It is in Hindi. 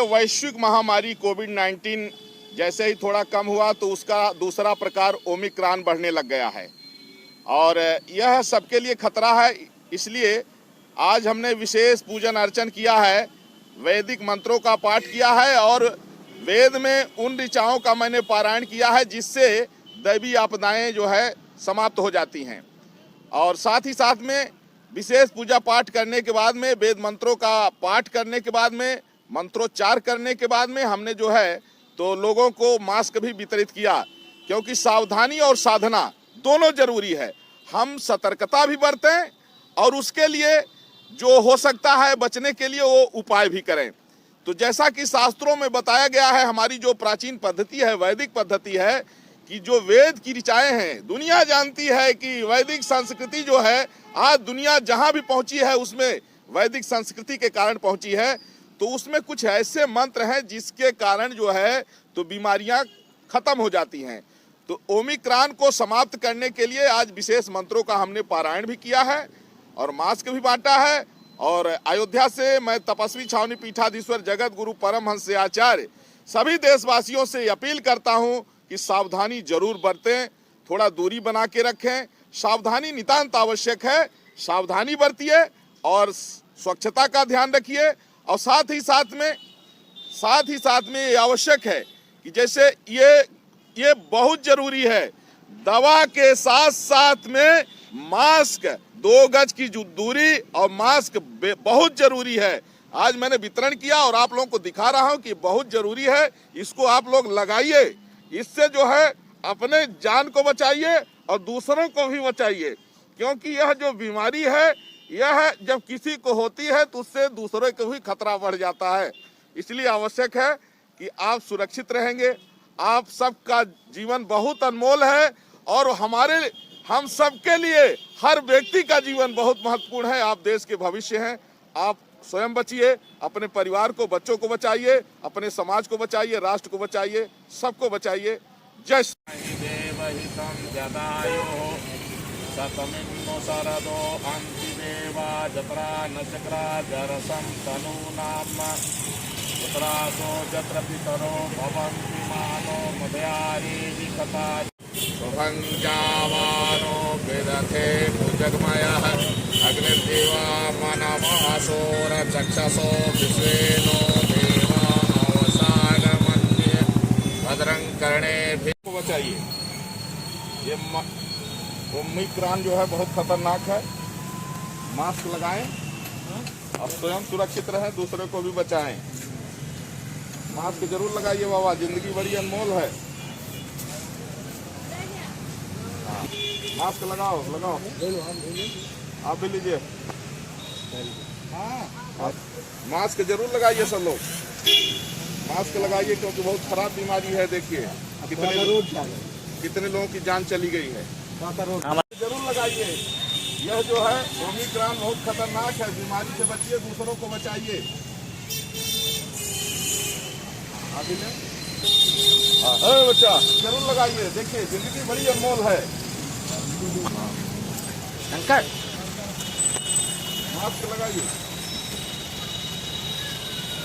वैश्विक महामारी कोविड-19 जैसे ही थोड़ा कम हुआ तो उसका दूसरा प्रकार ओमिक्रॉन बढ़ने लग गया है और यह सबके लिए खतरा है। इसलिए आज हमने विशेष पूजन अर्चन किया है, वैदिक मंत्रों का पाठ किया है और वेद में उन ऋचाओं का मैंने पारायण किया है जिससे दैवी आपदाएं जो है समाप्त हो जाती हैं। और साथ ही साथ में विशेष पूजा पाठ करने के बाद में, वेद मंत्रों का पाठ करने के बाद में, मंत्रोच्चार करने के बाद में हमने जो है तो लोगों को मास्क भी वितरित किया, क्योंकि सावधानी और साधना दोनों जरूरी है। हम सतर्कता भी बरतें और उसके लिए जो हो सकता है बचने के लिए वो उपाय भी करें। तो जैसा कि शास्त्रों में बताया गया है, हमारी जो प्राचीन पद्धति है, वैदिक पद्धति है, कि जो वेद की ऋचाएं हैं, दुनिया जानती है कि वैदिक संस्कृति जो है आज दुनिया जहां भी पहुंची है उसमें वैदिक संस्कृति के कारण पहुंची है। तो उसमें कुछ ऐसे मंत्र हैं जिसके कारण जो है तो बीमारियां खत्म हो जाती हैं। तो ओमिक्रॉन को समाप्त करने के लिए आज विशेष मंत्रों का हमने पारायण भी किया है और मास्क भी बांटा है। और अयोध्या से मैं तपस्वी छावनी पीठाधीश्वर जगत गुरु परमहंस आचार्य सभी देशवासियों से अपील करता हूं कि सावधानी जरूर बरतें, थोड़ा दूरी बना के रखें। सावधानी नितांत आवश्यक है, सावधानी बरतिए और स्वच्छता का ध्यान रखिए। और साथ ही साथ में ये आवश्यक है कि जैसे ये बहुत जरूरी है, दवा के साथ साथ में मास्क, 2 गज की दूरी और मास्क बहुत जरूरी है। आज मैंने वितरण किया और आप लोगों को दिखा रहा हूं कि बहुत जरूरी है, इसको आप लोग लगाइए। इससे जो है अपने जान को बचाइए और दूसरों को भी बचाइए, क्योंकि यह जो बीमारी है यह जब किसी को होती है तो उससे दूसरों को भी खतरा बढ़ जाता है। इसलिए आवश्यक है कि आप सुरक्षित रहेंगे। आप सबका जीवन बहुत अनमोल है और हम सबके लिए हर व्यक्ति का जीवन बहुत महत्वपूर्ण है। आप देश के भविष्य हैं। आप स्वयं बचिए, अपने परिवार को, बच्चों को बचाइए, अपने समाज को बचाइए, राष्ट्र को बचाइए, सबको बचाइए। जय सतमिन्नो शरदो अन्तिदेवा जत्रा न चक्रा जरसं तनूनाम पुत्रासो जत्र पितरो भवन्ति मानो मदयारी विकता शुभंजावानो विदथे भुजगमयः अग्निर्देवा मनमासोर चक्षसो विश्वेनो देवा अवसागमन्ये भद्रं कर्णेभिः। बचाइए। ये ओमिक्रॉन जो है बहुत खतरनाक है। मास्क लगाएं और स्वयं सुरक्षित रहें, दूसरे को भी बचाएं। मास्क जरूर लगाइए बाबा, जिंदगी बड़ी अनमोल है। मास्क लगाओ। आप भी लीजिए। मास्क जरूर लगाइए सब लोग, मास्क लगाइए, क्योंकि बहुत खराब बीमारी है। देखिए कितने लोगों की जान चली गई है। जरूर लगाइए। यह जो है ओमिक्रॉन बहुत खतरनाक है, बीमारी से बचिए, दूसरों को बचाइए। अभी बच्चा जरूर लगाइए। देखिए जिंदगी बड़ी अनमोल है। अंकल मास्क लगाइए।